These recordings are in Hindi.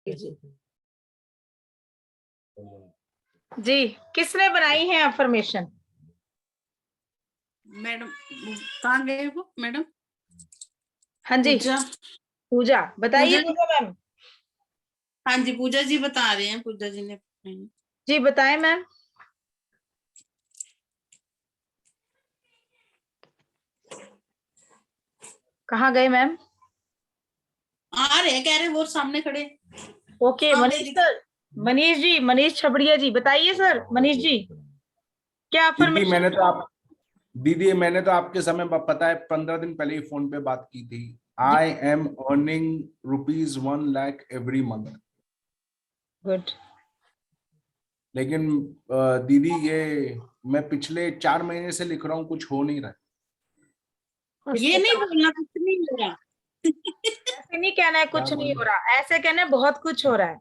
जी जी, किसने बनाई है अफर्मेशन? मैडम कहाँ गए वो मैडम? हाँ जी, पूजा। पूजा बताइए। पूजा पूजा मैम हाँ जी, पूजा जी बता रहे हैं, पूजा जी ने। जी बताएं मैम। कहाँ गए मैम? आ रहे हैं, कह रहे वो सामने खड़े। ओके मनीष सर, मनीष जी, मनीष छबड़िया जी बताइए सर। मनीष जी क्या दीदी अफर्मेशन? मैंने तो आपके समय पता है 15 दिन पहले ही फोन पे बात की थी। I am earning ₹1 lakh every month. Good. लेकिन दीदी ये मैं पिछले 4 महीने से लिख रहा हूँ, कुछ हो नहीं रहा है। ये नहीं बोलना कुछ नहीं हो रहा। ऐसे नहीं कहना है कुछ नहीं हो रहा, ऐसे कहना है बहुत कुछ हो रहा है।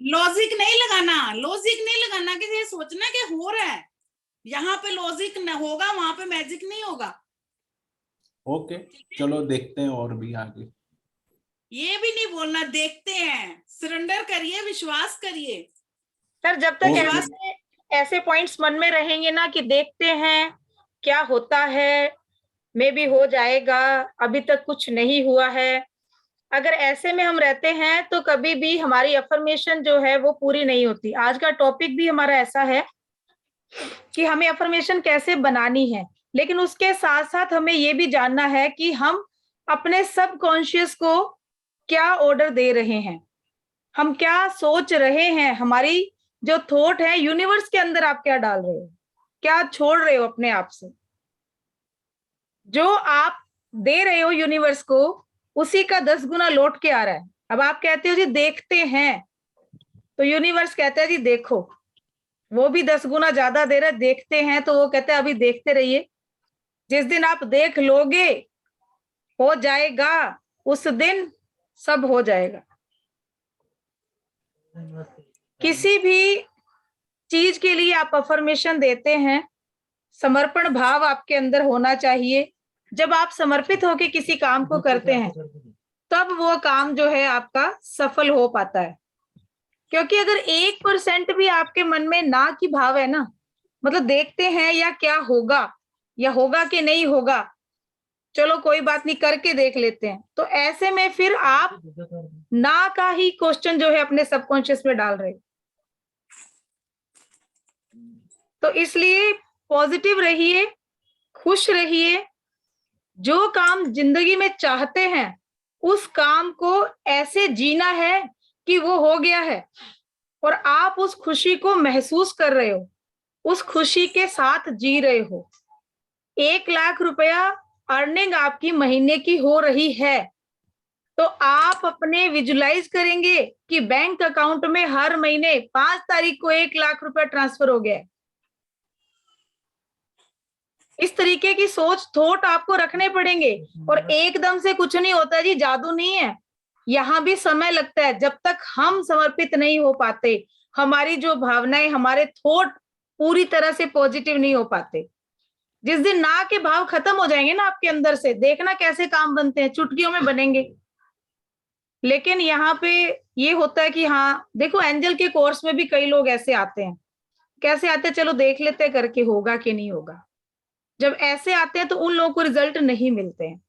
लॉजिक नहीं लगाना, लॉजिक नहीं लगाना कि ये सोचना कि हो रहा है। यहाँ पे लॉजिक न होगा, वहां पे मैजिक नहीं होगा। ओके चलो देखते हैं और भी आगे। ये भी नहीं बोलना, देखते हैं। सरेंडर करिए, विश्वास करिए सर जब तक विश्वास। ऐसे पॉइंट्स मन में रहेंगे ना कि देखते हैं क्या होता है, मे भी हो जाएगा, अभी तक कुछ नहीं हुआ है, अगर ऐसे में हम रहते हैं तो कभी भी हमारी अफर्मेशन जो है वो पूरी नहीं होती। आज का टॉपिक भी हमारा ऐसा है कि हमें अफर्मेशन कैसे बनानी है, लेकिन उसके साथ साथ हमें ये भी जानना है कि हम अपने सबकॉन्शियस को क्या ऑर्डर दे रहे हैं, हम क्या सोच रहे हैं, हमारी जो थॉट है यूनिवर्स के अंदर आप क्या डाल रहे हो, क्या छोड़ रहे हो अपने आप से। जो आप दे रहे हो यूनिवर्स को उसी का 10 गुना लौट के आ रहा है। अब आप कहते हो जी देखते हैं, तो यूनिवर्स कहता है जी देखो, वो भी 10 गुना ज्यादा दे रहा है। देखते हैं तो वो कहता है अभी देखते रहिए, जिस दिन आप देख लोगे हो जाएगा, उस दिन सब हो जाएगा। किसी भी चीज के लिए आप अफर्मेशन देते हैं, समर्पण भाव आपके अंदर होना चाहिए। जब आप समर्पित होकर किसी काम को करते हैं तब वो काम जो है आपका सफल हो पाता है। क्योंकि अगर 1% भी आपके मन में ना की भाव है ना, मतलब देखते हैं या क्या होगा या होगा कि नहीं होगा, चलो कोई बात नहीं करके देख लेते हैं, तो ऐसे में फिर आप ना का ही क्वेश्चन जो है अपने सबकॉन्शियस में डाल रहे। तो इसलिए पॉजिटिव रहिए, खुश रहिए, जो काम जिंदगी में चाहते हैं उस काम को ऐसे जीना है कि वो हो गया है और आप उस खुशी को महसूस कर रहे हो, उस खुशी के साथ जी रहे हो। 1 लाख रुपया अर्निंग आपकी महीने की हो रही है, तो आप अपने विजुलाइज करेंगे कि बैंक अकाउंट में हर महीने 5 तारीख को 1 लाख रुपया ट्रांसफर हो गया है। इस तरीके की सोच थॉट आपको रखने पड़ेंगे। और एकदम से कुछ नहीं होता जी, जादू नहीं है, यहाँ भी समय लगता है। जब तक हम समर्पित नहीं हो पाते, हमारी जो भावनाएं, हमारे थॉट पूरी तरह से पॉजिटिव नहीं हो पाते, जिस दिन ना के भाव खत्म हो जाएंगे ना आपके अंदर से, देखना कैसे काम बनते हैं, चुटकियों में बनेंगे। लेकिन यहाँ पे ये होता है कि हाँ देखो, एंजल के कोर्स में भी कई लोग ऐसे आते हैं। कैसे आते हैं, चलो देख लेते हैं करके होगा कि नहीं होगा। जब ऐसे आते हैं तो उन लोगों को रिजल्ट नहीं मिलते हैं।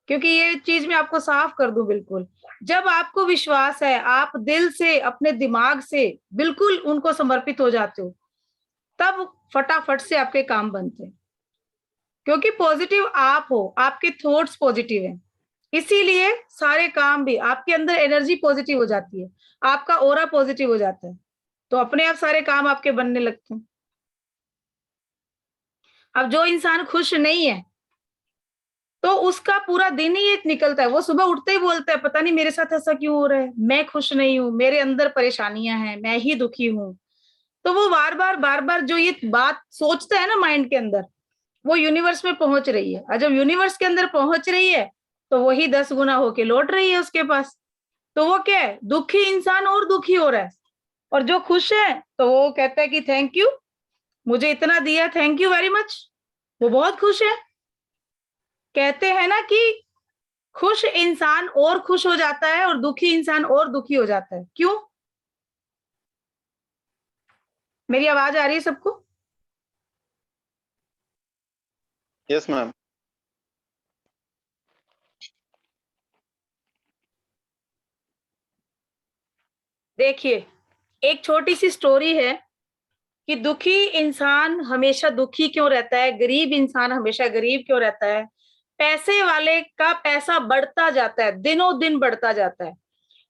क्योंकि ये चीज मैं आपको साफ कर दूं, बिल्कुल जब आपको विश्वास है, आप दिल से अपने दिमाग से बिल्कुल उनको समर्पित हो जाते हो, तब फटाफट से आपके काम बनते हैं। क्योंकि पॉजिटिव आप हो, आपके थॉट्स पॉजिटिव हैं, इसीलिए सारे काम भी आपके अंदर एनर्जी पॉजिटिव हो जाती है, आपका ऑरा पॉजिटिव हो जाता है, तो अपने आप सारे काम आपके बनने लगते हैं। अब जो इंसान खुश नहीं है तो उसका पूरा दिन ही ये निकलता है, वो सुबह उठते ही बोलता है पता नहीं मेरे साथ ऐसा क्यों हो रहा है, मैं खुश नहीं हूँ, मेरे अंदर परेशानियां हैं, मैं ही दुखी हूँ। तो वो बार बार जो ये बात सोचता है ना माइंड के अंदर, वो यूनिवर्स में पहुंच रही है, और जब यूनिवर्स के अंदर पहुंच रही है तो वही 10 गुना होके लौट रही है उसके पास। तो वो क्या है, दुखी इंसान और दुखी हो रहा है, और जो खुश है तो वो कहता है कि थैंक यू, मुझे इतना दिया, थैंक यू वेरी मच, वो बहुत खुश है। कहते हैं ना कि खुश इंसान और खुश हो जाता है और दुखी इंसान और दुखी हो जाता है। क्यों? मेरी आवाज आ रही है सबको? Yes ma'am. देखिए, एक छोटी सी स्टोरी है कि दुखी इंसान हमेशा दुखी क्यों रहता है, गरीब इंसान हमेशा गरीब क्यों रहता है। पैसे वाले का पैसा बढ़ता जाता है, दिनों दिन बढ़ता जाता है,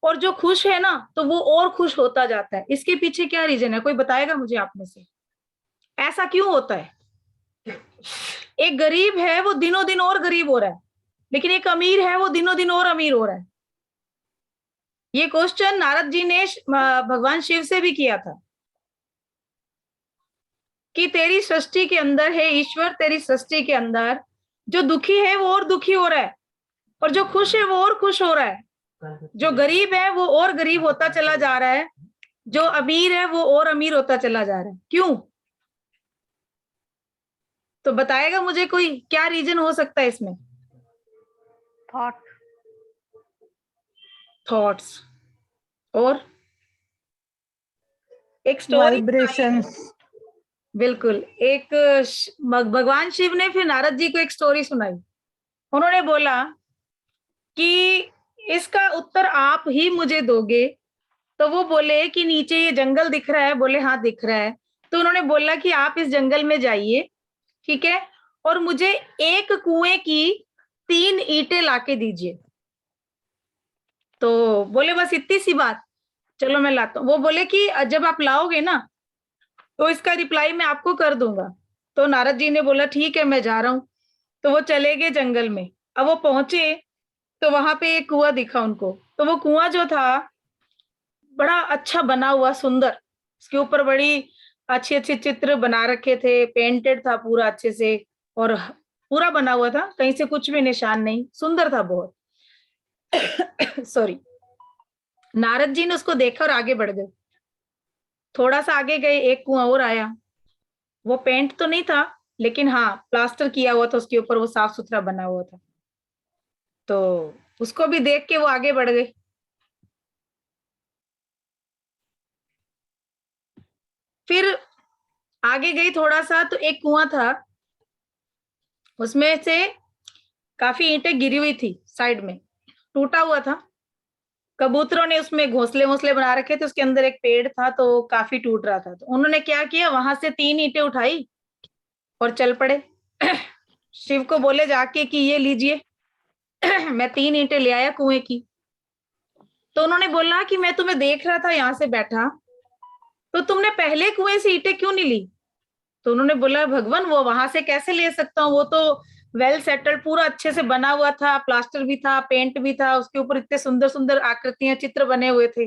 और जो खुश है ना तो वो और खुश होता जाता है। इसके पीछे क्या रीजन है, कोई बताएगा मुझे आप में से? ऐसा क्यों होता है? एक गरीब है वो दिनों दिन और गरीब हो रहा है, लेकिन एक अमीर है वो दिनों दिन और अमीर हो रहा है। ये क्वेश्चन नारद जी ने भगवान शिव से भी किया था कि तेरी सृष्टि के अंदर है ईश्वर, तेरी सृष्टि के अंदर जो दुखी है वो और दुखी हो रहा है, और जो खुश है वो और खुश हो रहा है, जो गरीब है वो और गरीब होता चला जा रहा है, जो अमीर है वो और अमीर होता चला जा रहा है। क्यों? तो बताएगा मुझे कोई, क्या रीजन हो सकता है इसमें? थॉट्स और एक स्टोरी, वाइब्रेशंस। बिल्कुल। एक भगवान शिव ने फिर नारद जी को एक स्टोरी सुनाई। उन्होंने बोला कि इसका उत्तर आप ही मुझे दोगे। तो वो बोले कि नीचे ये जंगल दिख रहा है। बोले हाँ दिख रहा है। तो उन्होंने बोला कि आप इस जंगल में जाइए, ठीक है, और मुझे एक कुएं की 3 ईंटें लाके दीजिए। तो बोले बस इतनी सी बात, चलो मैं लाता हूँ। वो बोले कि जब आप लाओगे ना तो इसका रिप्लाई मैं आपको कर दूंगा। तो नारद जी ने बोला ठीक है मैं जा रहा हूँ। तो वो चले गए जंगल में। अब वो पहुंचे तो वहां पे एक कुआं दिखा उनको। तो वो कुआं जो था बड़ा अच्छा बना हुआ, सुंदर, उसके ऊपर बड़ी अच्छे अच्छे चित्र बना रखे थे, पेंटेड था पूरा अच्छे से, और पूरा बना हुआ था, कहीं से कुछ भी निशान नहीं, सुंदर था बहुत। सॉरी। नारद जी ने उसको देखा और आगे बढ़ गए। थोड़ा सा आगे गए, एक कुआं और आया। वो पेंट तो नहीं था, लेकिन हाँ प्लास्टर किया हुआ था उसके ऊपर, वो साफ सुथरा बना हुआ था। तो उसको भी देख के वो आगे बढ़ गए। फिर आगे गई थोड़ा सा तो एक कुआं था, उसमें से काफी ईंटें गिरी हुई थी, साइड में टूटा हुआ था। कबूतरों ने उसमें घोंसले वोंसले बना रखे थे, उसके अंदर एक पेड़ था तो काफी टूट रहा था। तो उन्होंने क्या किया, वहां से 3 ईंटें उठाई और चल पड़े। शिव को बोले जाके कि ये लीजिए, मैं 3 ईंटें ले आया कुएं की। तो उन्होंने बोला कि मैं तुम्हें देख रहा था यहाँ से बैठा, तो तुमने पहले कुएं से ईंटें क्यों नहीं ली? तो उन्होंने बोला भगवान वो वहां से कैसे ले सकता हूँ, वो तो वेल सेटल्ड पूरा अच्छे से बना हुआ था, प्लास्टर भी था, पेंट भी था, उसके ऊपर इतने सुंदर सुंदर आकृतियां, चित्र बने हुए थे।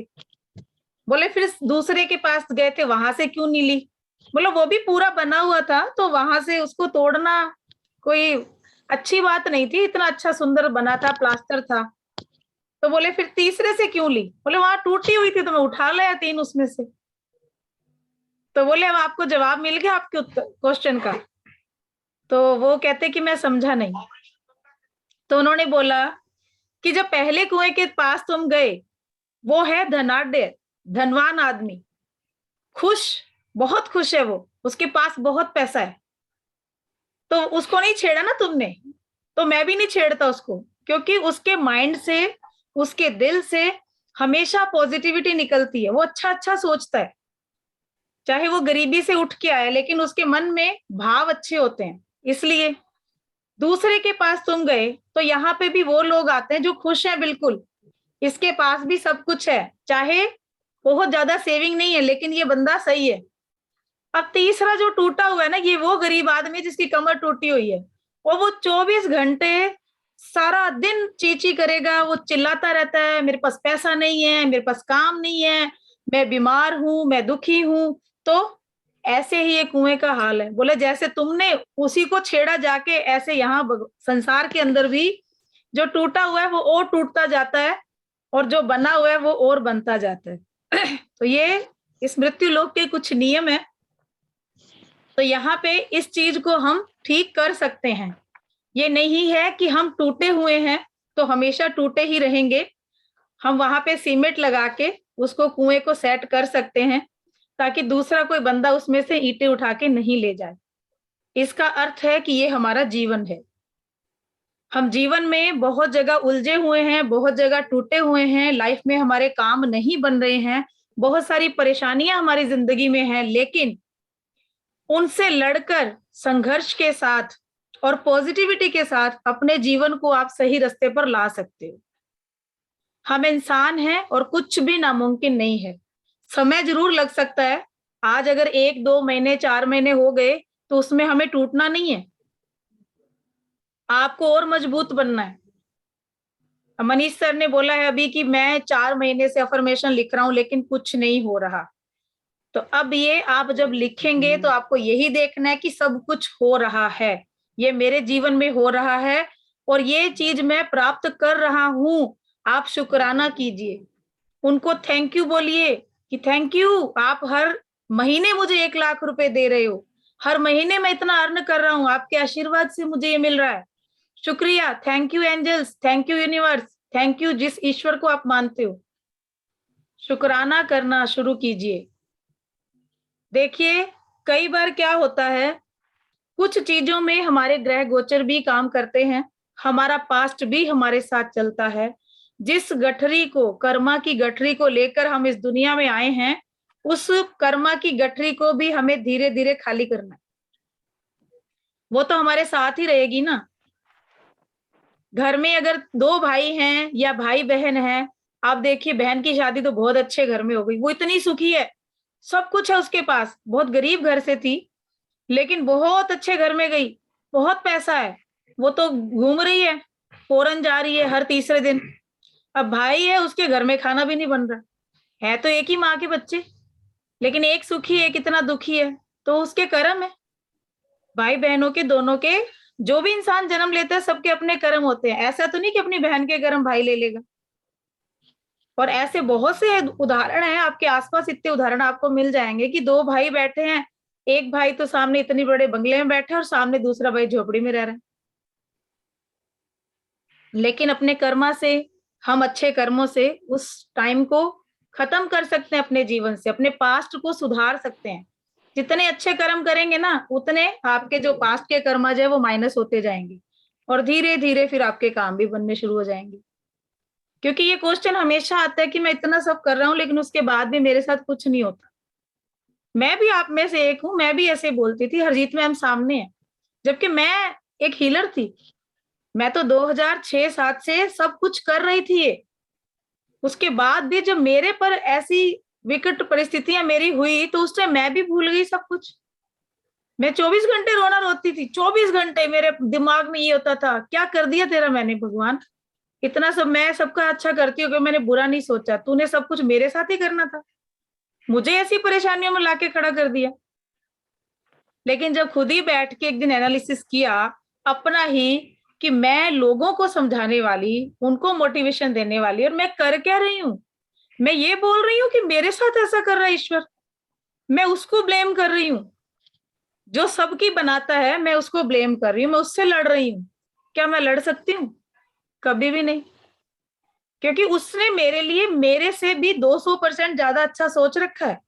बोले फिर दूसरे के पास गए थे, वहां से क्यों नहीं ली? बोलो वो भी पूरा बना हुआ था, तो वहां से उसको तोड़ना कोई अच्छी बात नहीं थी, इतना अच्छा सुंदर बना था, प्लास्टर था। तो बोले फिर तीसरे से क्यों ली? बोले वहां टूटी हुई थी तो मैं उठा लाया 3 उसमें से। तो बोले अब आपको जवाब मिल गया आपके क्वेश्चन का? तो वो कहते कि मैं समझा नहीं। तो उन्होंने बोला कि जब पहले कुएं के पास तुम गए, वो है धनाढ्य, धनवान आदमी, खुश, बहुत खुश है वो, उसके पास बहुत पैसा है। तो उसको नहीं छेड़ा ना तुमने, तो मैं भी नहीं छेड़ता उसको, क्योंकि उसके माइंड से, उसके दिल से हमेशा पॉजिटिविटी निकलती है। वो अच्छा अच्छा सोचता है, चाहे वो गरीबी से उठ के आया, लेकिन उसके मन में भाव अच्छे होते हैं। इसलिए दूसरे के पास तुम गए तो यहाँ पे भी वो लोग आते हैं जो खुश हैं बिल्कुल, इसके पास भी सब कुछ है, चाहे बहुत ज्यादा सेविंग नहीं है, लेकिन ये बंदा सही है। अब तीसरा जो टूटा हुआ है ना, ये वो गरीब आदमी जिसकी कमर टूटी हुई है, और वो 24 घंटे सारा दिन चींची करेगा, वो चिल्लाता रहता है मेरे पास पैसा नहीं है, मेरे पास काम नहीं है, मैं बीमार हूं, मैं दुखी हूं। तो ऐसे ही ये कुएं का हाल है। बोले जैसे तुमने उसी को छेड़ा जाके, ऐसे यहाँ संसार के अंदर भी जो टूटा हुआ है वो और टूटता जाता है, और जो बना हुआ है वो और बनता जाता है। तो ये इस मृत्यु लोक के कुछ नियम है। तो यहाँ पे इस चीज को हम ठीक कर सकते हैं। ये नहीं है कि हम टूटे हुए हैं तो हमेशा टूटे ही रहेंगे। हम वहां पे सीमेंट लगा के उसको कुएं को सेट कर सकते हैं ताकि दूसरा कोई बंदा उसमें से ईंटें उठा के नहीं ले जाए। इसका अर्थ है कि ये हमारा जीवन है। हम जीवन में बहुत जगह उलझे हुए हैं, बहुत जगह टूटे हुए हैं, लाइफ में हमारे काम नहीं बन रहे हैं, बहुत सारी परेशानियां हमारी जिंदगी में हैं, लेकिन उनसे लड़कर संघर्ष के साथ और पॉजिटिविटी के साथ अपने जीवन को आप सही रास्ते पर ला सकते हो। हम इंसान हैं और कुछ भी नामुमकिन नहीं है। समय जरूर लग सकता है। आज अगर 1, 2 महीने, 4 महीने हो गए तो उसमें हमें टूटना नहीं है, आपको और मजबूत बनना है। मनीष सर ने बोला है अभी कि मैं 4 महीने से अफर्मेशन लिख रहा हूं लेकिन कुछ नहीं हो रहा। तो अब ये आप जब लिखेंगे तो आपको यही देखना है कि सब कुछ हो रहा है, ये मेरे जीवन में हो रहा है और ये चीज मैं प्राप्त कर रहा हूं। आप शुक्राना कीजिए, उनको थैंक यू बोलिए कि थैंक यू, आप हर महीने मुझे 1 लाख रुपए दे रहे हो, हर महीने मैं इतना अर्न कर रहा हूं, आपके आशीर्वाद से मुझे ये मिल रहा है। शुक्रिया, thank you angels, thank you universe, thank you जिस ईश्वर को आप मानते हो। शुक्राना करना शुरू कीजिए। देखिए कई बार क्या होता है, कुछ चीजों में हमारे ग्रह गोचर भी काम करते हैं, हमारा पास्ट भी हमारे साथ चलता है। जिस गठरी को, कर्मा की गठरी को लेकर हम इस दुनिया में आए हैं, उस कर्मा की गठरी को भी हमें धीरे धीरे खाली करना है। वो तो हमारे साथ ही रहेगी ना। घर में अगर 2 भाई हैं या भाई बहन हैं, आप देखिए बहन की शादी तो बहुत अच्छे घर में हो गई, वो इतनी सुखी है, सब कुछ है उसके पास, बहुत गरीब घर से थी लेकिन बहुत अच्छे घर में गई, बहुत पैसा है, वो तो घूम रही है, फॉरेन जा रही है हर तीसरे दिन। अब भाई है, उसके घर में खाना भी नहीं बन रहा है, तो एक ही माँ के बच्चे, लेकिन एक सुखी है, कितना दुखी है, तो उसके कर्म है। भाई बहनों के दोनों के, जो भी इंसान जन्म लेता है सबके अपने कर्म होते हैं। ऐसा तो नहीं कि अपनी बहन के कर्म भाई ले लेगा। और ऐसे बहुत से उदाहरण हैं, आपके आसपास इतने उदाहरण आपको मिल जाएंगे कि 2 भाई बैठे हैं, एक भाई तो सामने इतनी बड़े बंगले में बैठा है और सामने दूसरा भाई झोपड़ी में रह रहा है। लेकिन अपने कर्मा से, हम अच्छे कर्मों से उस टाइम को खत्म कर सकते हैं, अपने जीवन से अपने पास्ट को सुधार सकते हैं। जितने अच्छे कर्म करेंगे ना, उतने आपके जो पास्ट के कर्म है वो माइनस होते जाएंगे और धीरे धीरे फिर आपके काम भी बनने शुरू हो जाएंगे। क्योंकि ये क्वेश्चन हमेशा आता है कि मैं इतना सब कर रहा हूं लेकिन उसके बाद भी मेरे साथ कुछ नहीं होता। मैं भी आप में से एक हूं, मैं भी ऐसे बोलती थी, हरजीत मैम सामने है, जबकि मैं एक हीलर थी। मैं तो 2006-7 से सब कुछ कर रही थी ये। उसके बाद भी जब मेरे पर ऐसी विकट परिस्थितियां मेरी हुई तो उस टाइम मैं भी भूल गई सब कुछ। मैं 24 घंटे रोना रोती थी, 24 घंटे मेरे दिमाग में ये होता था, क्या कर दिया तेरा मैंने भगवान, इतना सब मैं सबका अच्छा करती हूँ कि मैंने बुरा नहीं सोचा, तूने सब कुछ मेरे साथ ही करना था, मुझे ऐसी परेशानियों में लाके खड़ा कर दिया। लेकिन जब खुद ही बैठ के एक दिन एनालिसिस किया अपना ही, कि मैं लोगों को समझाने वाली, उनको मोटिवेशन देने वाली, और मैं कर क्या रही हूँ, मैं ये बोल रही हूँ कि मेरे साथ ऐसा कर रहा है ईश्वर, मैं उसको ब्लेम कर रही हूँ। जो सबकी बनाता है मैं उसको ब्लेम कर रही हूँ, मैं उससे लड़ रही हूँ। क्या मैं लड़ सकती हूँ? कभी भी नहीं, क्योंकि उसने मेरे लिए मेरे से भी 200% ज्यादा अच्छा सोच रखा है।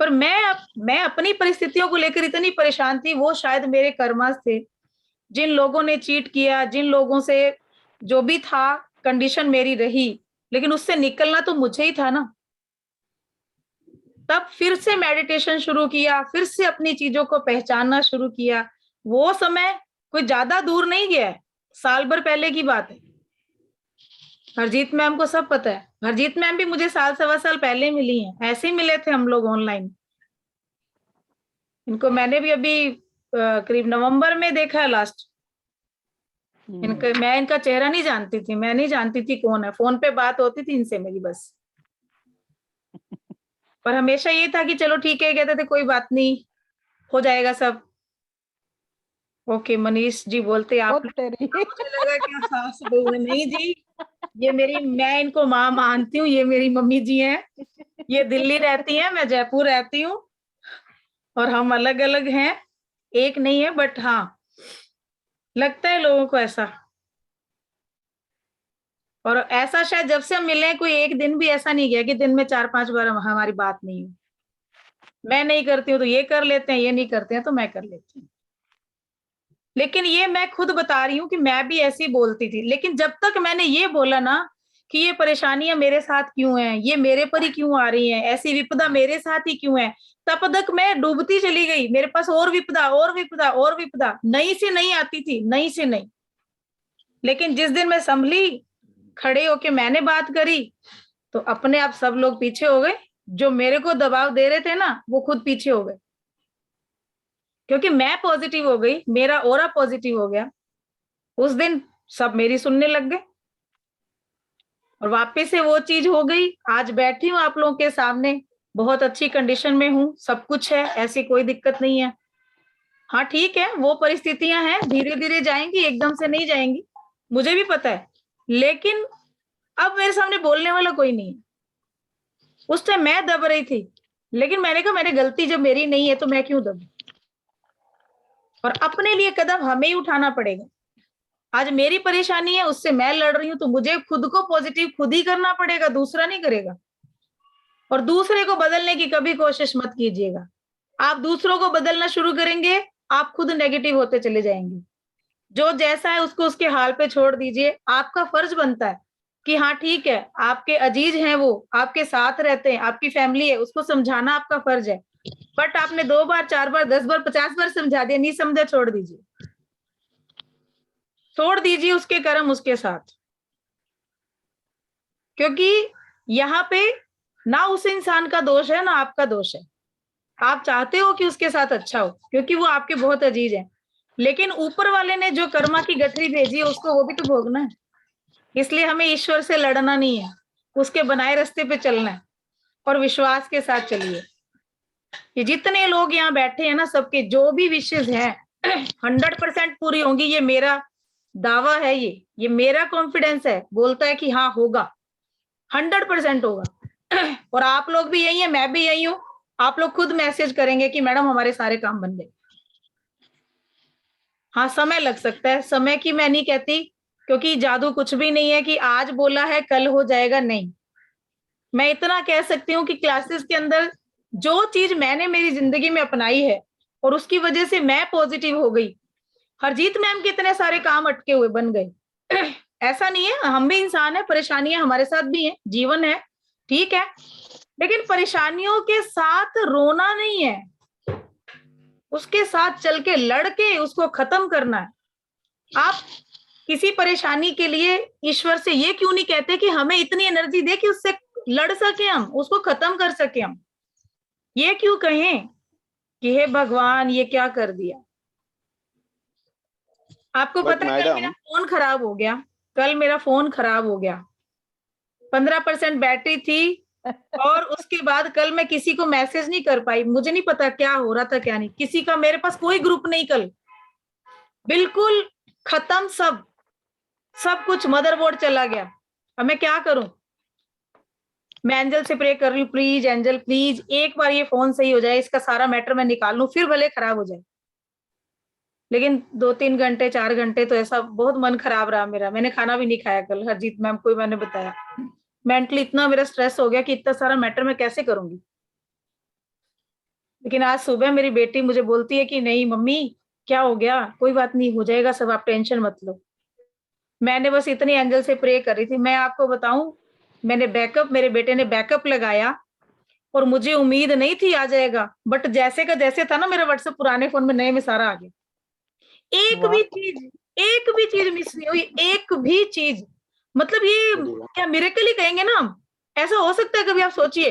पर मैं अपनी परिस्थितियों को लेकर इतनी परेशान थी, वो शायद मेरे कर्मा थे, जिन लोगों ने चीट किया, जिन लोगों से जो भी था कंडीशन मेरी रही, लेकिन उससे निकलना तो मुझे ही था ना। तब फिर से मेडिटेशन शुरू किया, फिर से अपनी चीजों को पहचानना शुरू किया। वो समय कोई ज्यादा दूर नहीं गया है, साल भर पहले की बात है। हरजीत मैम को सब पता है, हरजीत मैम भी मुझे 1-1.25 साल पहले मिली हैं, ऐसे ही मिले थे हम लोग ऑनलाइन। इनको मैंने भी अभी करीब नवंबर में देखा है लास्ट। मैं इनका चेहरा नहीं जानती थी, मैं नहीं जानती थी कौन है, फोन पे बात होती थी इनसे मेरी बस। पर हमेशा ये था कि चलो ठीक है, कहते थे कोई बात नहीं, हो जाएगा सब। ओके मनीष जी बोलते आप, मुझे लगा कि सास बहू है। नहीं जी, ये मेरी, मैं इनको माँ मानती हूँ, ये मेरी मम्मी जी हैं। ये दिल्ली रहती हैं, मैं जयपुर रहती हूँ, और हम अलग अलग हैं, एक नहीं है, बट हाँ लगता है लोगों को ऐसा। और ऐसा शायद जब से हम मिले कोई एक दिन भी ऐसा नहीं गया कि दिन में 4-5 बार हमारी बात नहीं हुई। मैं नहीं करती हूँ तो ये कर लेते हैं, ये नहीं करते हैं तो मैं कर लेती हूँ। लेकिन ये मैं खुद बता रही हूँ कि मैं भी ऐसी बोलती थी, लेकिन जब तक मैंने ये बोला ना कि ये परेशानियां मेरे साथ क्यों हैं, ये मेरे पर ही क्यों आ रही हैं, ऐसी विपदा मेरे साथ ही क्यों है, तब तक मैं डूबती चली गई। मेरे पास और विपदा और विपदा और विपदा नई से नई आती थी, नई से नई। लेकिन जिस दिन मैं संभली, खड़े होके मैंने बात करी, तो अपने आप सब लोग पीछे हो गए। जो मेरे को दबाव दे रहे थे ना, वो खुद पीछे हो गए, क्योंकि मैं पॉजिटिव हो गई, मेरा ऑरा पॉजिटिव हो गया। उस दिन सब मेरी सुनने लग गए और वापस से वो चीज हो गई। आज बैठी हूँ आप लोगों के सामने, बहुत अच्छी कंडीशन में हूँ, सब कुछ है, ऐसी कोई दिक्कत नहीं है। हाँ ठीक है, वो परिस्थितियां हैं, धीरे धीरे जाएंगी, एकदम से नहीं जाएंगी, मुझे भी पता है। लेकिन अब मेरे सामने बोलने वाला कोई नहीं है। उस टाइम मैं दब रही थी, लेकिन मैंने कहा मेरी गलती जब मेरी नहीं है तो मैं क्यों दबूं। और अपने लिए कदम हमें ही उठाना पड़ेगा। आज मेरी परेशानी है, उससे मैं लड़ रही हूँ, तो मुझे खुद को पॉजिटिव खुद ही करना पड़ेगा, दूसरा नहीं करेगा। और दूसरे को बदलने की कभी कोशिश मत कीजिएगा। आप दूसरों को बदलना शुरू करेंगे, आप खुद नेगेटिव होते चले जाएंगे। जो जैसा है उसको उसके हाल पे छोड़ दीजिए। आपका फर्ज बनता है कि हाँ ठीक है, आपके अजीज हैं, वो आपके साथ रहते हैं, आपकी फैमिली है, उसको समझाना आपका फर्ज है। बट आपने 2 बार 4 बार 10 बार 50 बार समझा दिया, नहीं समझा, छोड़ दीजिए, छोड़ दीजिए, उसके कर्म उसके साथ। क्योंकि यहाँ पे ना उस इंसान का दोष है ना आपका दोष है। आप चाहते हो कि उसके साथ अच्छा हो, क्योंकि वो आपके बहुत अजीज हैं, लेकिन ऊपर वाले ने जो कर्मा की गठरी भेजी है उसको वो भी तो भोगना है। इसलिए हमें ईश्वर से लड़ना नहीं है, उसके बनाए रास्ते पे चलना है और विश्वास के साथ चलिए। ये जितने लोग यहाँ बैठे हैं ना, सबके जो भी विशेष हैं 100% पूरी होंगी, ये मेरा दावा है, ये मेरा कॉन्फिडेंस है, बोलता है कि हाँ होगा, 100% होगा। और आप लोग भी यही है, मैं भी यही हूँ। आप लोग खुद मैसेज करेंगे कि मैडम हमारे सारे काम बन गए। हाँ समय लग सकता है, समय की मैं नहीं कहती, क्योंकि जादू कुछ भी नहीं है कि आज बोला है कल हो जाएगा, नहीं। मैं इतना कह सकती हूँ कि क्लासेस के अंदर जो चीज मैंने मेरी जिंदगी में अपनाई है और उसकी वजह से मैं पॉजिटिव हो गई। हरजीत मैम के इतने सारे काम अटके हुए बन गए। ऐसा नहीं है, हम भी इंसान है, परेशानियां हमारे साथ भी हैं, जीवन है, ठीक है, लेकिन परेशानियों के साथ रोना नहीं है, उसके साथ चल के लड़ के उसको खत्म करना है। आप किसी परेशानी के लिए ईश्वर से ये क्यों नहीं कहते कि हमें इतनी एनर्जी दे कि उससे लड़ सके, हम उसको खत्म कर सके। हम ये क्यों कहें कि हे भगवान ये क्या कर दिया। आपको पता है, कल मेरा फोन खराब हो गया, कल मेरा फोन खराब हो गया, 15% बैटरी थी, और उसके बाद कल मैं किसी को मैसेज नहीं कर पाई। मुझे नहीं पता क्या हो रहा था क्या नहीं, किसी का मेरे पास कोई ग्रुप नहीं, कल बिल्कुल खत्म, सब कुछ, मदरबोर्ड चला गया। अब मैं क्या करूं। मैं एंजल से प्रे कर रही हूँ, प्लीज एंजल प्लीज एक बार ये फोन सही हो जाए, इसका सारा मैटर मैं निकाल लूं, फिर भले खराब हो जाए। लेकिन 2-3 घंटे 4 घंटे तो ऐसा बहुत मन खराब रहा मेरा। मैंने खाना भी नहीं खाया कल, हरजीत मैम को मैंने बताया। मेंटली इतना मेरा स्ट्रेस हो गया कि इतना सारा मैटर मैं कैसे करूंगी। लेकिन आज सुबह मेरी बेटी मुझे बोलती है कि नहीं मम्मी क्या हो गया, कोई बात नहीं, हो जाएगा सब, आप टेंशन मत लो। मैंने बस इतनी एंजल से प्रे कर रही थी। मैं आपको बताऊं, मैंने बैकअप, मेरे बेटे ने बैकअप लगाया और मुझे उम्मीद नहीं थी आ जाएगा, बट जैसे का जैसे था ना, मेरा व्हाट्सएप पुराने फोन में नए में सारा आ गया। एक भी चीज मिस नहीं हुई, एक भी चीज। मतलब ये क्या मिरेकल ही कहेंगे ना हम। ऐसा हो सकता है कभी, आप सोचिए,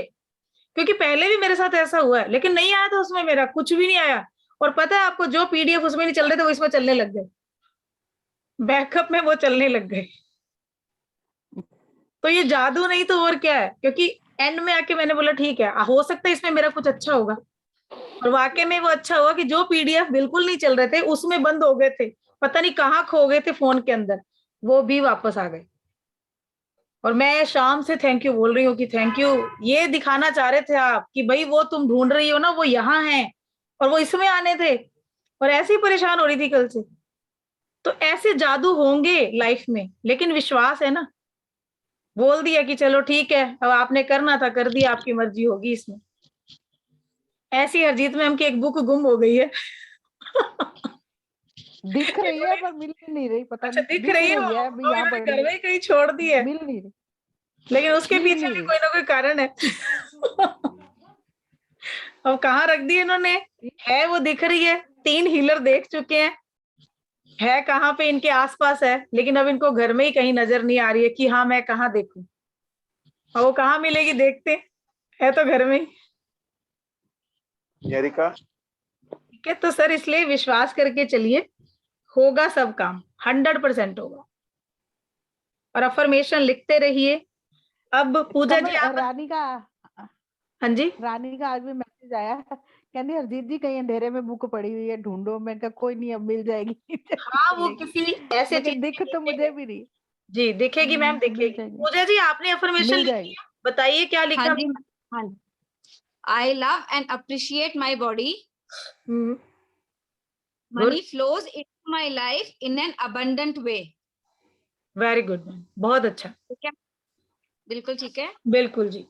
क्योंकि पहले भी मेरे साथ ऐसा हुआ है, लेकिन नहीं आया था उसमें, मेरा कुछ भी नहीं आया। और पता है आपको, जो पीडीएफ उसमें नहीं चल रहे थे वो इसमें चलने लग गए, बैकअप में वो चलने लग गए। तो ये जादू नहीं तो और क्या है। क्योंकि एंड में आके मैंने बोला ठीक है, हो सकता है इसमें मेरा कुछ अच्छा होगा, और वाकई में वो अच्छा हुआ कि जो पीडीएफ बिल्कुल नहीं चल रहे थे, उसमें बंद हो गए थे, पता नहीं कहाँ खो गए थे फोन के अंदर, वो भी वापस आ गए। और मैं शाम से थैंक यू बोल रही हूँ कि थैंक यू, ये दिखाना चाह रहे थे आप कि भाई वो तुम ढूंढ रही हो ना, वो यहाँ है और वो इसमें आने थे, और ऐसे ही परेशान हो रही थी कल से। तो ऐसे जादू होंगे लाइफ में, लेकिन विश्वास है ना, बोल दिया कि चलो ठीक है, अब आपने करना था कर दिया, आपकी मर्जी होगी इसमें। ऐसी हरजीत मैम की एक बुक गुम हो गई है। दिख रही है पर मिल नहीं रही, पता अच्छा, नहीं दिख रही है, है, अभी यहाँ इन्होंने पड़ घर रही में ही कहीं छोड़ दी है, मिल नहीं रही। लेकिन उसके मिल पीछे नहीं भी रही। कोई ना कोई कारण है। अब कहाँ रख दी इन्होंने? है वो दिख रही है, 3 हीलर देख चुके हैं, है कहाँ पे इनके आसपास है, लेकिन अब इनको घर में ही कहीं नजर नहीं आ रही है कि हाँ मैं कहाँ देखूं। और वो कहाँ मिलेगी देखते हैं, है तो घर में ही। निहारिका, ठीक है, तो सर इसलिए विश्वास करके चलिए, होगा सब काम, 100% होगा। और अफर्मेशन लिखते रहिए। अब पूजा जी आप, रानी का हाँ जी, रानी का आज भी मैसेज आया, कहती हरजीत जी कहीं अंधेरे में बुक पड़ी हुई है, ढूंढो। मैं कहा कोई नहीं, अब मिल जाएगी। हाँ वो किसी ऐसे लेकिन चीज दिख तो मुझे भी नहीं। जी दिखेगी मैम, मिल दिखेगी। जाएगी। पूजा जी आपने अफर्मेशन मिल लिखी जाएगी। है, बताइए क्या लिखा? हाँ जी, हाँ जी। I love and appreciate my body. Hmm, Money flows into my life in an abundant way. Very good ma'am, बहुत अच्छा, ठीक है, बिल्कुल ठीक है। बिल्कुल जी।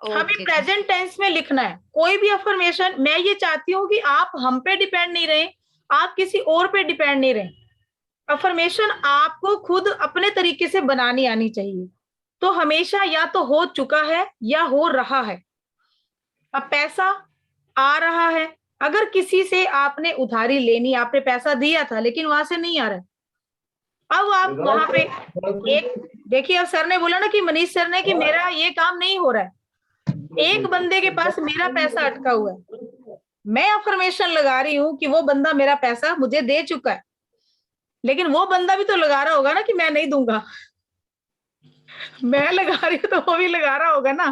हमें ओके, प्रेजेंट टेंस में लिखना है कोई भी अफर्मेशन। मैं ये चाहती हूँ कि आप हम पे डिपेंड नहीं रहे, आप किसी और पे डिपेंड नहीं रहे। अफर्मेशन आपको खुद अपने तरीके से बनानी आनी चाहिए। तो हमेशा या तो हो चुका है या हो रहा है। अब पैसा आ रहा है, अगर किसी से आपने उधारी लेनी, आपने पैसा दिया था लेकिन वहां से नहीं आ रहा है, अब आप वहां पे एक देखिए, अब सर ने बोला ना कि मनीष सर ने कि मेरा ये काम नहीं हो रहा है, एक बंदे के पास मेरा पैसा अटका हुआ है, मैं अफर्मेशन लगा रही हूं कि वो बंदा मेरा पैसा मुझे दे चुका है, लेकिन वो बंदा भी तो लगा रहा होगा ना कि मैं नहीं दूंगा। मैं लगा रही हूँ तो वो भी लगा रहा होगा ना।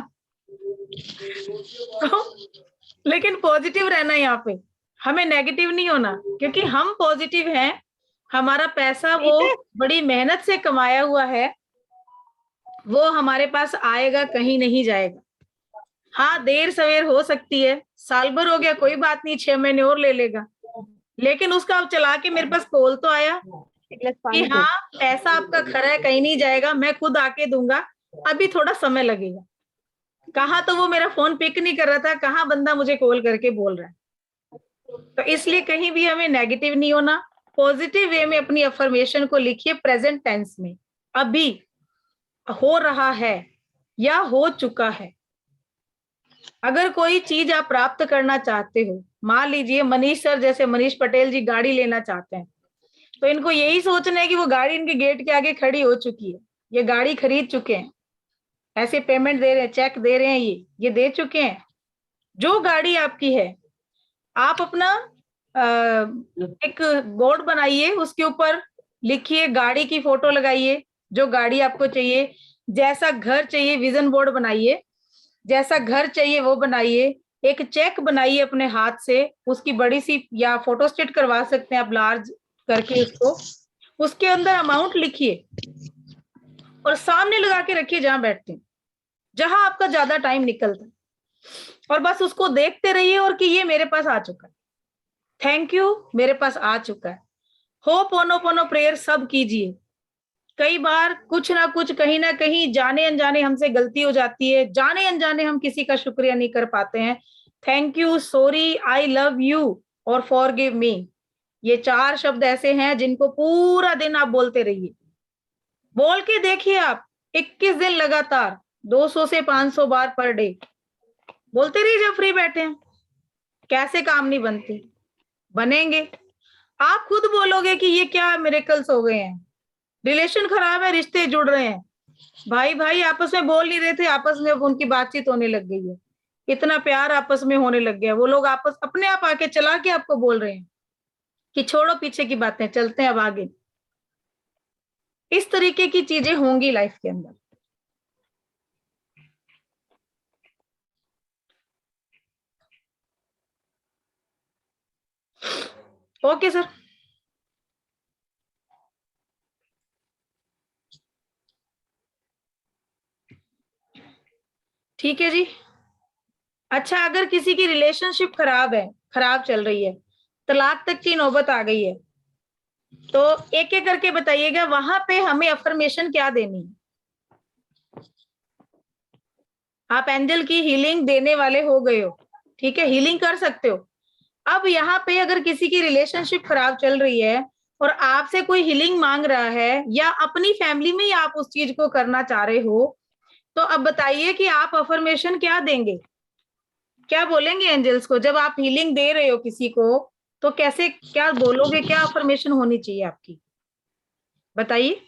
तो लेकिन पॉजिटिव रहना यहाँ पे, हमें नेगेटिव नहीं होना, क्योंकि हम पॉजिटिव हैं। हमारा पैसा वो बड़ी मेहनत से कमाया हुआ है, वो हमारे पास आएगा, कहीं नहीं जाएगा। हाँ देर सवेर हो सकती है, साल भर हो गया कोई बात नहीं, 6 महीने और ले लेगा, लेकिन उसका अब चला के मेरे पास कॉल तो आया कि हाँ पैसा आपका खरा है, कहीं नहीं जाएगा, मैं खुद आके दूंगा, अभी थोड़ा समय लगेगा। कहाँ तो वो मेरा फोन पिक नहीं कर रहा था, कहाँ बंदा मुझे कॉल करके बोल रहा है। तो इसलिए कहीं भी हमें नेगेटिव नहीं होना, पॉजिटिव वे में अपनी अफर्मेशन को लिखिए प्रेजेंट टेंस में, अभी हो रहा है या हो चुका है। अगर कोई चीज आप प्राप्त करना चाहते हो, मान लीजिए मनीष सर जैसे मनीष पटेल जी गाड़ी लेना चाहते हैं, तो इनको यही सोचना है कि वो गाड़ी इनके गेट के आगे खड़ी हो चुकी है, ये गाड़ी खरीद चुके हैं, ऐसे पेमेंट दे रहे हैं, चेक दे रहे हैं, ये दे चुके हैं। जो गाड़ी आपकी है, आप अपना एक बोर्ड बनाइए, उसके ऊपर लिखिए, गाड़ी की फोटो लगाइए, जो गाड़ी आपको चाहिए, जैसा घर चाहिए विजन बोर्ड बनाइए, जैसा घर चाहिए वो बनाइए, एक चेक बनाइए अपने हाथ से, उसकी बड़ी सी या फोटो स्टेट करवा सकते हैं आप लार्ज करके उसको, उसके अंदर अमाउंट लिखिए और सामने लगा के रखिए जहां बैठते हैं, जहां आपका ज्यादा टाइम निकलता है, और बस उसको देखते रहिए और कि ये मेरे पास आ चुका है, थैंक यू मेरे पास आ चुका है। होपोनोपोनो प्रेयर सब कीजिए। कई बार कुछ ना कुछ कहीं ना कहीं जाने अनजाने हमसे गलती हो जाती है, जाने अनजाने हम किसी का शुक्रिया नहीं कर पाते हैं। Thank you, sorry, I love you और फॉरगिव मी, ये 4 शब्द ऐसे हैं जिनको पूरा दिन आप बोलते रहिए। बोल के देखिए आप 21 दिन लगातार 200 से 500 बार पर डे बोलते रहिए जब फ्री बैठे हैं। कैसे काम नहीं बनते, बनेंगे। आप खुद बोलोगे कि ये क्या मिरेकल्स हो गए हैं, रिलेशन खराब है, रिश्ते जुड़ रहे हैं, भाई भाई आपस में बोल नहीं रहे थे, आपस में अब उनकी बातचीत होने लग गई है, इतना प्यार आपस में होने लग गया, वो लोग आपस अपने आप आके चला के आपको बोल रहे हैं कि छोड़ो पीछे की बातें, चलते हैं अब आगे। इस तरीके की चीजें होंगी लाइफ के अंदर। ओके सर, ठीक है जी। अच्छा, अगर किसी की रिलेशनशिप खराब है, खराब चल रही है, तलाक तक की नौबत आ गई है, तो एक एक करके बताइएगा वहां पे हमें अफर्मेशन क्या देनी है। आप एंजल की हीलिंग देने वाले हो गए हो, ठीक है, हीलिंग कर सकते हो। अब यहाँ पे अगर किसी की रिलेशनशिप खराब चल रही है और आपसे कोई हीलिंग मांग रहा है या अपनी फैमिली में ही आप उस चीज को करना चाह रहे हो, तो अब बताइए कि आप अफर्मेशन क्या देंगे, क्या बोलेंगे एंजल्स को जब आप हीलिंग दे रहे हो किसी को, तो कैसे क्या बोलोगे, क्या अफर्मेशन होनी चाहिए आपकी, बताइए।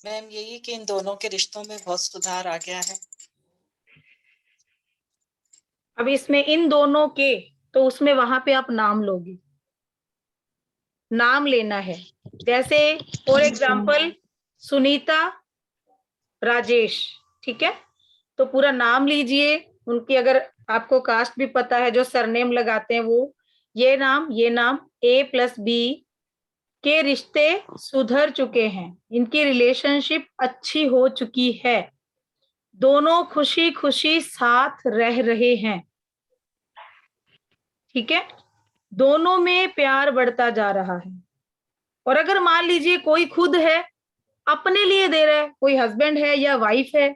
मैम यही कि इन दोनों के रिश्तों में बहुत सुधार आ गया है। अब इसमें इन दोनों के, तो उसमें वहां पे आप नाम लोगे, नाम लेना है। जैसे फॉर एग्जाम्पल सुनीता राजेश, ठीक है, तो पूरा नाम लीजिए उनकी, अगर आपको कास्ट भी पता है जो सरनेम लगाते हैं वो, ये नाम A+B के रिश्ते सुधर चुके हैं, इनकी रिलेशनशिप अच्छी हो चुकी है, दोनों खुशी खुशी साथ रह रहे हैं, ठीक है, दोनों में प्यार बढ़ता जा रहा है। और अगर मान लीजिए कोई खुद है अपने लिए दे रहा है, कोई हस्बैंड है या वाइफ है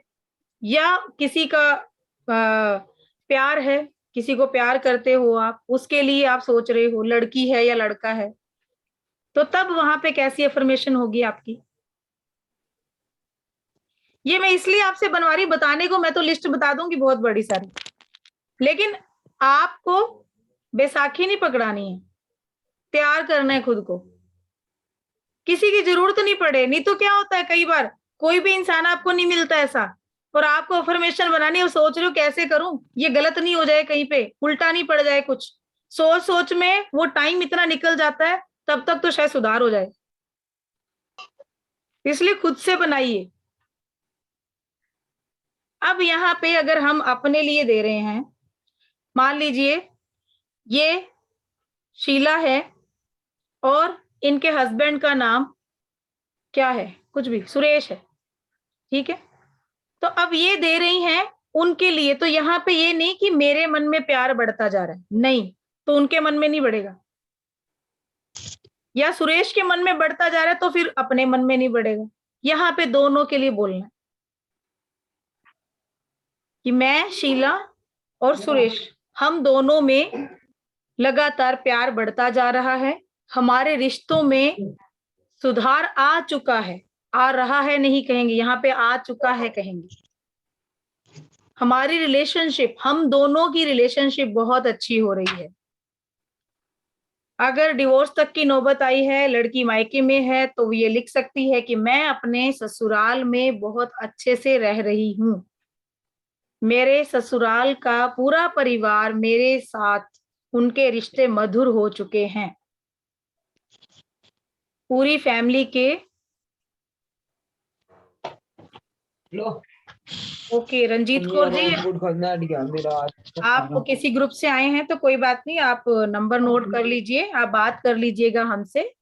या किसी का प्यार है, किसी को प्यार करते हो आप, उसके लिए आप सोच रहे हो, लड़की है या लड़का है, तो तब वहां पे कैसी अफर्मेशन होगी आपकी। ये मैं इसलिए आपसे बनवा रही बताने को, मैं तो लिस्ट बता दूंगी बहुत बड़ी सारी, लेकिन आपको बैसाखी नहीं पकड़ानी है, तैयार करना है खुद को, किसी की जरूरत नहीं पड़े। नहीं तो क्या होता है, कई बार कोई भी इंसान आपको नहीं मिलता ऐसा, और आपको अफर्मेशन बनानी है, सोच रहे हो कैसे करूं, ये गलत नहीं हो जाए, कहीं पे उल्टा नहीं पड़ जाए कुछ, सोच सोच में वो टाइम इतना निकल जाता है, तब तक तो शायद सुधार हो जाए, इसलिए खुद से बनाइए। अब यहाँ पे अगर हम अपने लिए दे रहे हैं, मान लीजिए ये शीला है और इनके हस्बैंड का नाम क्या है, कुछ भी, सुरेश है, ठीक है, तो अब ये दे रही हैं उनके लिए, तो यहाँ पे ये नहीं कि मेरे मन में प्यार बढ़ता जा रहा है, नहीं, तो उनके मन में नहीं बढ़ेगा, या सुरेश के मन में बढ़ता जा रहा है तो फिर अपने मन में नहीं बढ़ेगा, यहाँ पे दोनों के लिए बोलना है कि मैं, शीला और सुरेश, हम दोनों में लगातार प्यार बढ़ता जा रहा है, हमारे रिश्तों में सुधार आ चुका है, आ रहा है नहीं कहेंगे, यहाँ पे आ चुका है कहेंगे। हमारी रिलेशनशिप, हम दोनों की रिलेशनशिप बहुत अच्छी हो रही है। अगर डिवोर्स तक की नौबत आई है, लड़की मायके में है, तो ये लिख सकती है कि मैं अपने ससुराल में बहुत अच्छे से रह रही हूँ, मेरे ससुराल का पूरा परिवार मेरे साथ, उनके रिश्ते मधुर हो चुके हैं, पूरी फैमिली के। ओके रंजीत कौर जी, आप किसी ग्रुप से आए हैं तो कोई बात नहीं, आप नंबर नोट कर लीजिए, आप बात कर लीजिएगा हमसे,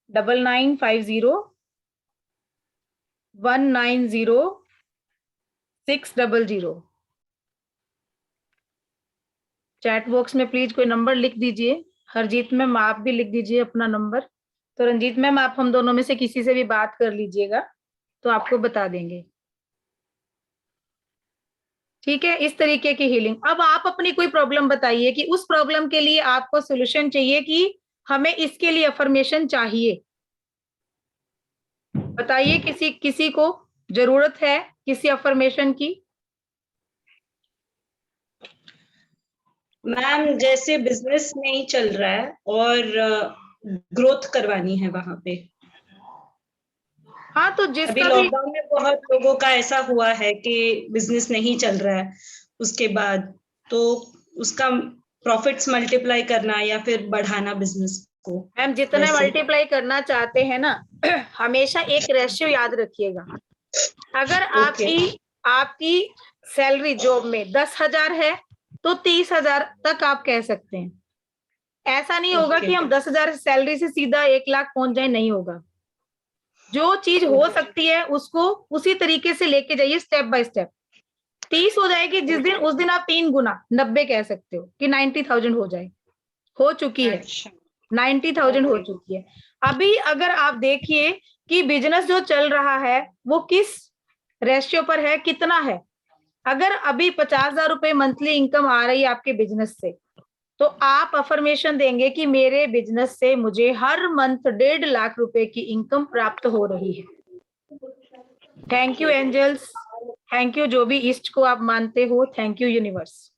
9950190600। चैट बॉक्स में प्लीज कोई नंबर लिख दीजिए, हरजीत मैम आप भी लिख दीजिए अपना नंबर, तो रंजीत मैम आप हम दोनों में से किसी से भी बात कर लीजिएगा तो आपको बता देंगे, ठीक है। इस तरीके की हीलिंग। अब आप अपनी कोई प्रॉब्लम बताइए कि उस प्रॉब्लम के लिए आपको सॉल्यूशन चाहिए कि हमें इसके लिए अफर्मेशन चाहिए, बताइए, किसी को जरूरत है किसी अफर्मेशन की। मैम जैसे बिजनेस नहीं चल रहा है और ग्रोथ करवानी है वहां पे। हाँ तो अभी जिसका भी लॉकडाउन में बहुत लोगों का ऐसा हुआ है कि बिजनेस नहीं चल रहा है, उसके बाद तो उसका प्रॉफिट्स मल्टीप्लाई करना या फिर बढ़ाना बिजनेस को। मैम जितना मल्टीप्लाई करना चाहते हैं ना, हमेशा एक रेशियो याद रखिएगा, अगर आपकी सैलरी जॉब में 10,000 है तो 30,000 तक आप कह सकते हैं, ऐसा नहीं होगा कि हम 10,000 सैलरी से सीधा 1 लाख पहुंच जाए, नहीं होगा, जो चीज हो सकती है उसको उसी तरीके से लेके जाइए, स्टेप बाय स्टेप। 30 हो जाएगी जिस दिन, उस दिन आप 3 गुना 90 कह सकते हो कि 90,000 हो जाए, हो चुकी है, 90,000 हो चुकी है। अभी अगर आप देखिए कि बिजनेस जो चल रहा है वो किस रेशियो पर है, कितना है। अगर अभी 50,000 रुपए मंथली इनकम आ रही है आपके बिजनेस से, तो आप अफर्मेशन देंगे कि मेरे बिजनेस से मुझे हर मंथ 1.5 लाख रुपए की इनकम प्राप्त हो रही है। Thank you angels, thank you जो भी ईस्ट को आप मानते हो, थैंक यू यूनिवर्स।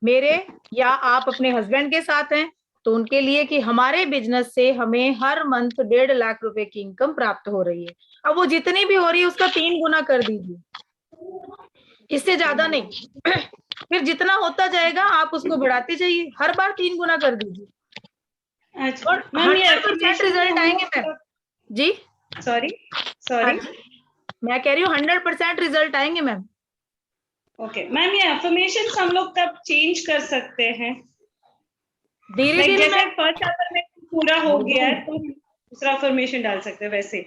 मेरे या आप अपने हस्बैंड के साथ हैं तो उनके लिए कि हमारे बिजनेस से हमें हर मंथ 1.5 लाख रुपए की इनकम प्राप्त हो रही है। अब वो जितनी भी हो रही है उसका 3 गुना कर दीजिए, इससे ज्यादा नहीं। फिर जितना होता जाएगा आप उसको बढ़ाते जाइए, हर बार 3 गुना कर दीजिए अच्छा और मैम, ये 100% रिजल्ट आएंगे मैम जी। सॉरी मैं कह रही हूँ 100% रिजल्ट आएंगे मैम। ओके मैम, ये अफर्मेशंस हम लोग कब चेंज कर सकते हैं? धीरे Like, धीरे जैसे फर्स्ट अफर्मेशन पूरा हो गया है तो दूसरा अफर्मेशन डाल सकते हैं वैसे?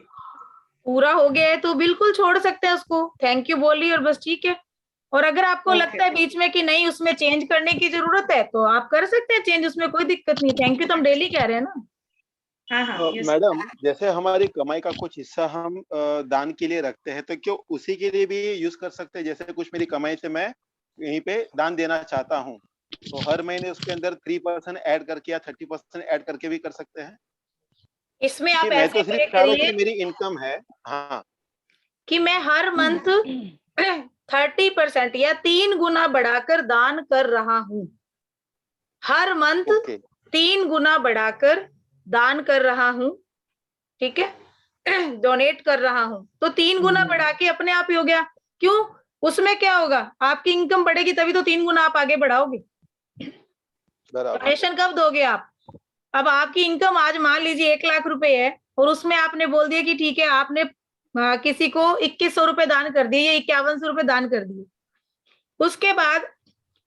पूरा हो गया है तो बिल्कुल छोड़ सकते हैं उसको, थैंक यू बोलिए और बस, ठीक है। और अगर आपको Okay. लगता है बीच में कि नहीं उसमें चेंज करने की जरूरत है तो आप कर सकते हैं चेंज, उसमें कोई दिक्कत नहीं। थैंक यू तो हम डेली कह रहे हैं ना। हाँ yes. मैडम, जैसे हमारी कमाई का कुछ हिस्सा हम दान के लिए रखते हैं, तो क्यों उसी के लिए भी यूज कर सकते हैं? जैसे कुछ मेरी कमाई से मैं यहीं पे दान देना चाहता हूँ, तो हर महीने उसके अंदर 3% ऐड करके या 30% ऐड करके भी कर सकते हैं? इसमें आप मैं ऐसे तो सिर्फ पे चाह रहा हूँ करिए कि मेरी इनकम है। हाँ, कि मैं हर मंथ 30% या 3 गुना बढ़ाकर दान कर रहा हूं। हर मंथ ओके 3 गुना बढ़ाकर दान कर रहा हूं, ठीक है। डोनेट कर रहा हूं तो 3 गुना बढ़ा के अपने आप ही हो गया। क्यों? उसमें क्या होगा, आपकी इनकम बढ़ेगी तभी तो 3 गुना आप आगे बढ़ाओगे। बराबर। डोनेशन कब दोगे आप? अब आपकी इनकम आज मान लीजिए 1 लाख रुपए है और उसमें आपने बोल दिया कि ठीक है आपने किसी को 2100 रुपए दान कर दिए या 5100 रुपए दान कर दिए। उसके बाद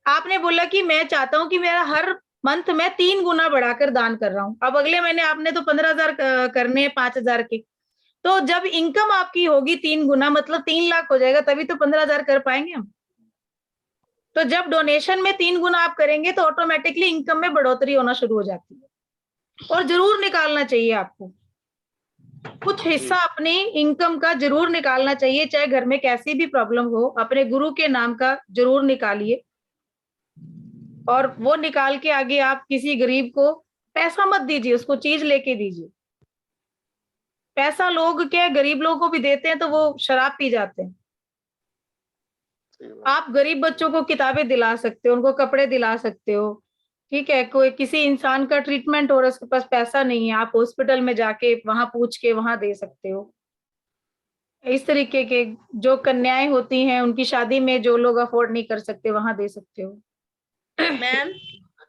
आपने बोला कि मैं चाहता हूं कि मेरा हर मंथ में 3 गुना बढ़ाकर दान कर रहा हूं। अब अगले महीने आपने तो 15,000 करने हैं 5,000 के, तो जब इनकम आपकी होगी 3 गुना मतलब 3 लाख हो जाएगा, तभी तो 15,000 कर पाएंगे हम। तो जब डोनेशन में 3 गुना आप करेंगे तो ऑटोमेटिकली इनकम में बढ़ोतरी होना शुरू हो जाती है। और जरूर निकालना चाहिए आपको कुछ हिस्सा अपनी इनकम का, जरूर निकालना चाहिए, चाहे घर में कैसी भी प्रॉब्लम हो, अपने गुरु के नाम का जरूर निकालिए। और वो निकाल के आगे आप किसी गरीब को पैसा मत दीजिए, उसको चीज लेके दीजिए। पैसा लोग क्या गरीब लोगों को भी देते हैं तो वो शराब पी जाते हैं। आप गरीब बच्चों को किताबें दिला सकते हो, उनको कपड़े दिला सकते हो, ठीक है। कोई किसी इंसान का ट्रीटमेंट हो रहा है, उसके पास पैसा नहीं है, आप हॉस्पिटल में जाके वहां पूछ के वहां दे सकते हो। इस तरीके के जो कन्याएं होती हैं उनकी शादी में जो लोग अफोर्ड नहीं कर सकते वहां दे सकते हो। मैम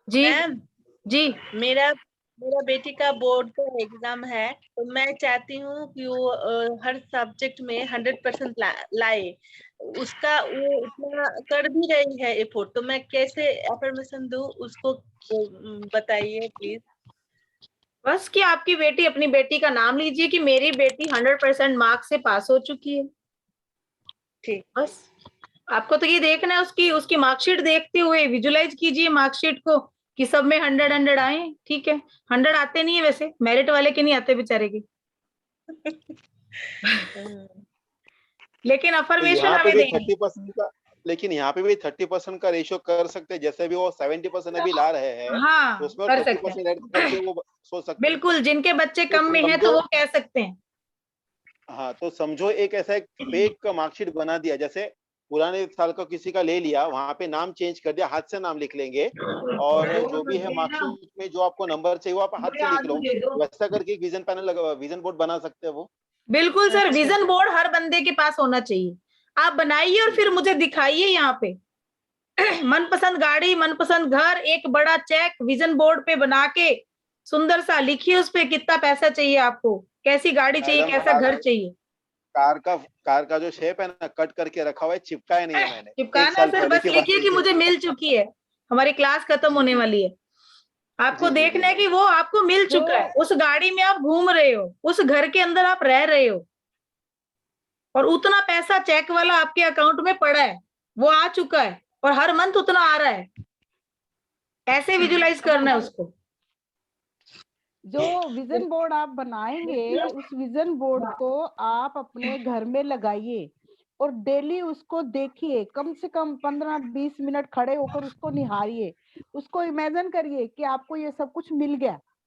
जी मैम, जी मेरा बेटी का बोर्ड का एग्जाम है, तो मैं चाहती हूँ कि वो हर सब्जेक्ट में 100% लाए। उसका वो इतना कर भी रही है एफोर्ट, तो मैं कैसे अफर्मेशन दूँ उसको, बताइए प्लीज। बस कि आपकी बेटी, अपनी बेटी का नाम लीजिए कि मेरी बेटी 100% मार्क्स से पास हो चुकी है। ठीक। बस आपको तो ये देखना है, उसकी मार्कशीट देखते हुए विजुलाइज कीजिए मार्कशीट को कि सब में 100 आए, ठीक है। 100 आते नहीं है वैसे, मेरिट वाले के नहीं आते बेचारे के। लेकिन तो अफर्मेशन यहाँ पे हमें भी देंगे। 30% का, लेकिन यहाँ पे भी 30% का रेशियो कर सकते हैं। जैसे भी वो 70% अभी ला रहे हैं, हाँ तो उसमें कर सकते 30% ऐड करके हैं। वो सोच सकते हैं। बिल्कुल, जिनके बच्चे तो कम में हैं तो समझो, वो कह सकते हैं। हाँ, तो समझो एक ऐसा एक फेक मार्कशीट बना दिया, जैसे पुराने साल का किसी का ले लिया, वहां पे नाम चेंज कर दिया, हाथ से नाम लिख लेंगे, और जो भी है मार्कशीट में जो आपको नंबर चाहिए वो आप हाथ से लिख लो। वैसा करके विजन पैनल लगा, विजन बोर्ड बना सकते हैं वो। बिल्कुल सर, अच्छा। विजन बोर्ड हर बंदे के पास होना चाहिए। आप बनाइए और फिर मुझे दिखाइए यहाँ पे। मनपसंद गाड़ी, मनपसंद घर, एक बड़ा चेक विजन बोर्ड पे बना के सुंदर सा लिखिए उस पे कितना पैसा चाहिए आपको, कैसी गाड़ी चाहिए, मैडम, कैसा घर चाहिए। कार का जो शेप है ना, कट करके रखा हुआ है, चिपकाया नहीं है मैंने। एक चिपकाना है साल सर, पहले बस की बात लिखिए है कि ये। मुझे मिल चुकी है, हमारी क्लास खत्म होने वाली है। आपको जी जी देखना है जी। कि वो आपको मिल चुका है, उस गाड़ी में आप घूम रहे हो, उस घर के अंदर आप रह रहे हो, और उतना पैसा चेक वाला आपके अकाउंट में पड़ा है, वो आ चुका है और हर मंथ उतना आ रहा है। ऐसे विजुलाइज करना है उसको। जो विजन बोर्ड आप बनाएंगे उस विजन बोर्ड को आप अपने घर में लगाइए और डेली उसको देखिए, कम से कम 15-20 मिनट खड़े होकर उसको निहारिए, उसको इमेजिन करिए कि आपको ये सब कुछ मिल गया,